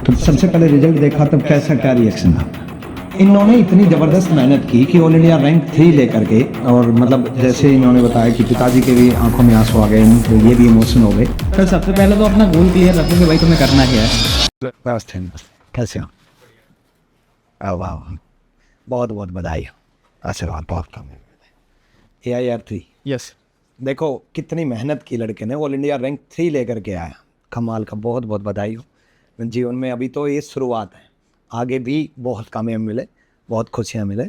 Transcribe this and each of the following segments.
तो सबसे पहले रिजल्ट देखा तब कैसा क्या रिएक्शन था? इन्होंने इतनी ज़बरदस्त मेहनत की कि ऑल इंडिया रैंक 3 लेकर के, और मतलब जैसे इन्होंने बताया कि पिताजी के भी आंखों में आंसू आ गए, तो ये भी इमोशन हो गए। सर सबसे पहले तो अपना गोल क्लियर रखो कि भाई तुम्हें करना क्या है। व्यवस्था कैसे हो? वाह, बहुत बहुत बधाई हो, आशीर्वाद बहुत कम है। AIR 3 यस देखो कितनी मेहनत की लड़के ने, ऑल इंडिया रैंक 3 लेकर के आया, कमाल का, बहुत बहुत बधाई हो। जीवन में अभी तो ये शुरुआत है, आगे भी बहुत कामयाब मिले, बहुत खुशियाँ मिले।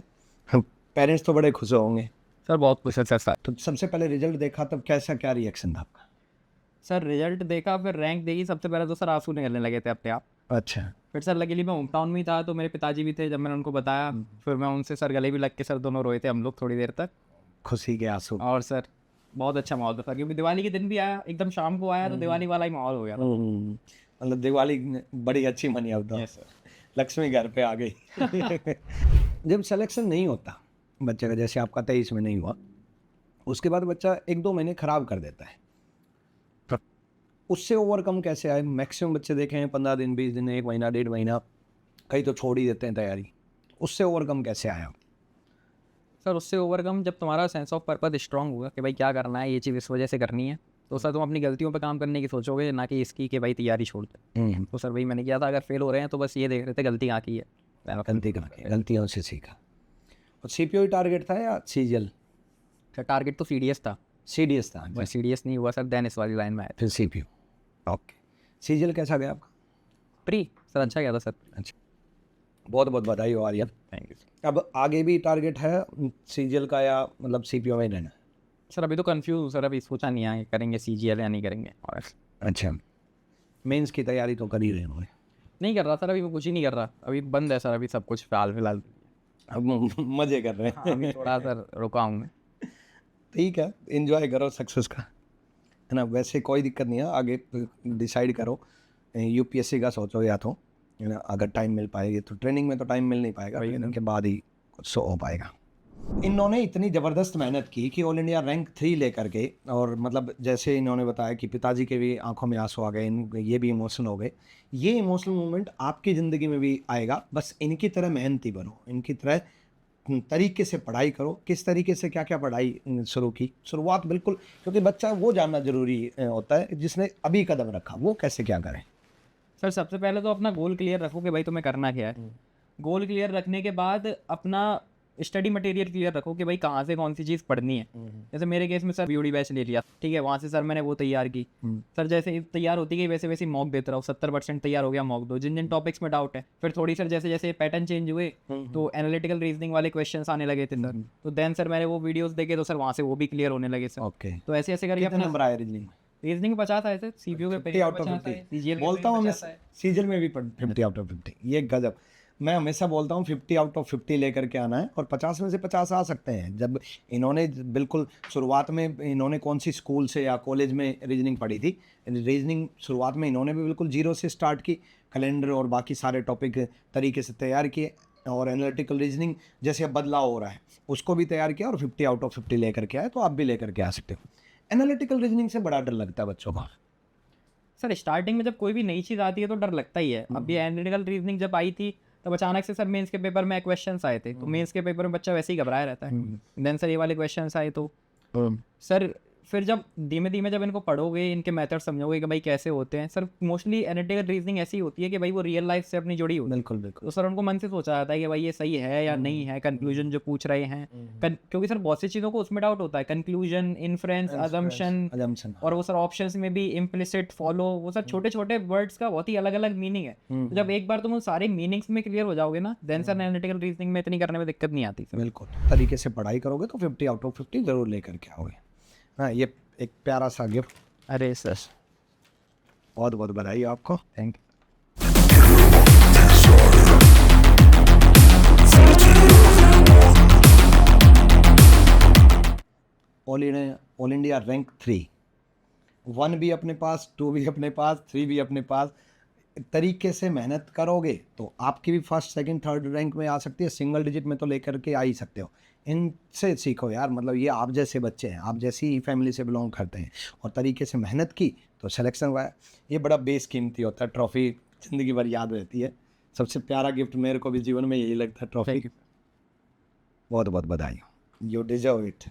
पेरेंट्स तो बड़े खुश होंगे। सर बहुत कुछ है सर। तो सबसे पहले रिजल्ट देखा तब कैसा क्या रिएक्शन था आपका? सर रिजल्ट देखा, फिर रैंक देखी, सबसे पहले तो सर आंसू निकलने लगे थे अपने आप। अच्छा, फिर सर लकीली मैं होम टाउन में ही था, तो मेरे पिताजी भी थे। जब मैंने उनको बताया फिर मैं उनसे सर गले भी लग के सर दोनों रोए थे हम लोग थोड़ी देर तक। खुशी के आंसू। और सर बहुत अच्छा माहौल था सर, क्योंकि दिवाली के दिन भी आया, एकदम शाम को आया, तो दिवाली वाला ही माहौल हो गया था। मतलब दिवाली बड़ी अच्छी मनी अब तो। Yes sir. लक्ष्मी घर पे आ गई। जब सिलेक्शन नहीं होता बच्चे का, जैसे आपका 23 में नहीं हुआ, उसके बाद बच्चा 1-2 महीने खराब कर देता है, उससे ओवरकम कैसे आए? मैक्सिमम बच्चे देखे हैं 15 दिन, 20 दिन, 1 महीना, 1.5 महीना, कई तो छोड़ ही देते हैं तैयारी। उससे ओवरकम कैसे आया? सर उससे ओवरकम जब तुम्हारा सेंस ऑफ पर्पस स्ट्रांग होगा कि भाई क्या करना है, ये चीज़ इस वजह से करनी है, तो सर तुम अपनी गलतियों पे काम करने की सोचोगे, ना कि इसकी कि भाई तैयारी छोड़ दे। तो सर वही मैंने किया था। अगर फेल हो रहे हैं तो बस ये देख रहे थे गलती कहाँ की है, गलती कहाँ की? गलतियों से सीखा। और CPO टारगेट था या CGL? सर टारगेट तो CDS था। CDS था? वह CDS नहीं हुआ सर, देन इस वाली लाइन में आया। फिर CPO। ओके। CGL कैसा गया आपका? प्री सर अच्छा गया था सर। अच्छा, बहुत बहुत बधाई हो आर्यन। थैंक यू अब आगे भी टारगेट है CGL का, या मतलब CPO में ही रहना? सर। अभी तो कंफ्यूज हूँ सर, अभी सोचा नहीं है करेंगे CGL या नहीं करेंगे। और अच्छा, मेंस की तैयारी तो कर ही रहे होंगे? नहीं कर रहा सर, अभी मैं कुछ ही नहीं कर रहा, अभी बंद है सर, अभी सब कुछ फिलहाल। अब मजे कर रहे हाँ, हैं। अभी थोड़ा सर रुका हूँ मैं। ठीक है, एंजॉय करो सक्सेस का, है ना? वैसे कोई दिक्कत नहीं है, आगे डिसाइड करो। UPSC का सोचो, या तो है ना, अगर टाइम मिल पाएगी तो। ट्रेनिंग में तो टाइम मिल नहीं पाएगा, ट्रेनिंग के बाद ही कुछ सो हो पाएगा। इन्होंने इतनी ज़बरदस्त मेहनत की कि ऑल इंडिया रैंक 3 लेकर के, और मतलब जैसे इन्होंने बताया कि पिताजी के भी आंखों में आंसू आ गए, ये भी इमोशन हो गए। ये इमोशनल मोमेंट आपकी ज़िंदगी में भी आएगा, बस इनकी तरह मेहनती बनो, इनकी तरह तरीके से पढ़ाई करो। किस तरीके से क्या क्या पढ़ाई शुरू की, शुरुआत बिल्कुल, क्योंकि बच्चा वो जानना ज़रूरी होता है जिसने अभी कदम रखा, वो कैसे क्या करें। सर सबसे पहले तो अपना गोल क्लियर रखो कि भाई तुम्हें करना क्या है। गोल क्लियर रखने के बाद अपना स्टडी मटेरियल क्लियर रखो कि भाई कहाँ से कौन सी चीज़ पढ़नी है। जैसे मेरे केस में सर BOD बैच ले लिया, ठीक है, वहाँ से सर मैंने वो तैयार की। सर जैसे ही तैयार होती गई वैसे वैसे मॉक देता रहो, 70% तैयार हो गया मॉक दो, जिन जिन टॉपिक्स में डाउट है। फिर थोड़ी सर जैसे जैसे पैटर्न चेंज हुए तो एनालिटिकल रीजनिंग वाले क्वेश्चंस आने लगे थे सर, तो देन सर मैंने वो वीडियोस देखे तो सर वहाँ से वो भी क्लियर होने लगे सर। ओके, तो ऐसे ऐसे करके कितने नंबर आए रीजनिंग में? रीजनिंग 50 आए थे, CPO के 50 आउट ऑफ 50 बोलता हूँ मैं, सीजल में भी 50 आउट ऑफ 50, ये गजब। मैं हमेशा बोलता हूँ 50 आउट ऑफ 50 लेकर के आना है, और 50 में से 50 आ सकते हैं। जब इन्होंने बिल्कुल शुरुआत में, इन्होंने कौन सी स्कूल से या कॉलेज में रीजनिंग पढ़ी थी? रीजनिंग शुरुआत में इन्होंने भी बिल्कुल जीरो से स्टार्ट की, कैलेंडर और बाकी सारे टॉपिक तरीके से तैयार किए, और एनालिटिकल रीजनिंग जैसे अब बदलाव हो रहा है उसको भी तैयार किया, और 50 आउट ऑफ 50 लेकर के आए। तो आप भी लेकर के आ सकते हो। एनालिटिकल रीजनिंग से बड़ा डर लगता है बच्चों को। सर स्टार्टिंग में जब कोई भी नई चीज़ आती है तो डर लगता ही है। अभी एनालिटिकल रीजनिंग जब आई थी तब अचानक से सर मेंस के पेपर में क्वेश्चंस आए थे, तो मेंस के पेपर में बच्चा वैसे ही घबराया रहता है। देन सर ये वाले क्वेश्चंस आए तो सर फिर जब धीमे धीमे जब इनको पढ़ोगे, इनके मेथड समझोगे कि भाई कैसे होते हैं। सर मोस्टली एनालिटिकल रीजनिंग ऐसी होती है कि भाई वो रियल लाइफ से अपनी जुड़ी होती है। बिल्कुल बिल्कुल। तो सर उनको मन से सोचा जाता है कि भाई ये सही है या नहीं है, कंक्लूजन जो पूछ रहे हैं। क्योंकि सर बहुत सी चीज़ों को उसमें डाउट होता है, कंक्लूजन, इन्फ्रेंस, अजम्पशन, और वो सर ऑप्शंस में भी इम्प्लिसिट, फॉलो, वो सर छोटे छोटे वर्ड्स का बहुत ही अलग अलग मीनिंग है। तो जब एक बार तुम उन सारे मीनिंग्स में क्लियर हो जाओगे ना, देन सर एनालिटिकल रीजनिंग में इतनी करने में दिक्कत नहीं आती। बिल्कुल तरीके से पढ़ाई करोगे तो 50 आउट ऑफ 50 जरूर लेकर के आओगे। हाँ, ये एक प्यारा सा गिफ्ट। अरे सर बहुत बहुत बधाई आपको। Thank you. All India rank 3, 1 भी अपने पास, 2 भी अपने पास, 3 भी अपने पास। तरीके से मेहनत करोगे तो आपकी भी फर्स्ट सेकंड थर्ड रैंक में आ सकती है, सिंगल डिजिट में तो लेकर के आ ही सकते हो। इनसे सीखो यार, मतलब ये आप जैसे बच्चे हैं, आप जैसी ही फैमिली से बिलोंग करते हैं, और तरीके से मेहनत की तो सिलेक्शन हुआ है। ये बड़ा बेशकीमती होता है, ट्रॉफी ज़िंदगी भर याद रहती है। सबसे प्यारा गिफ्ट मेरे को भी जीवन में यही लगता है, ट्रॉफी। बहुत बहुत बधाई, यू डिजर्व इट।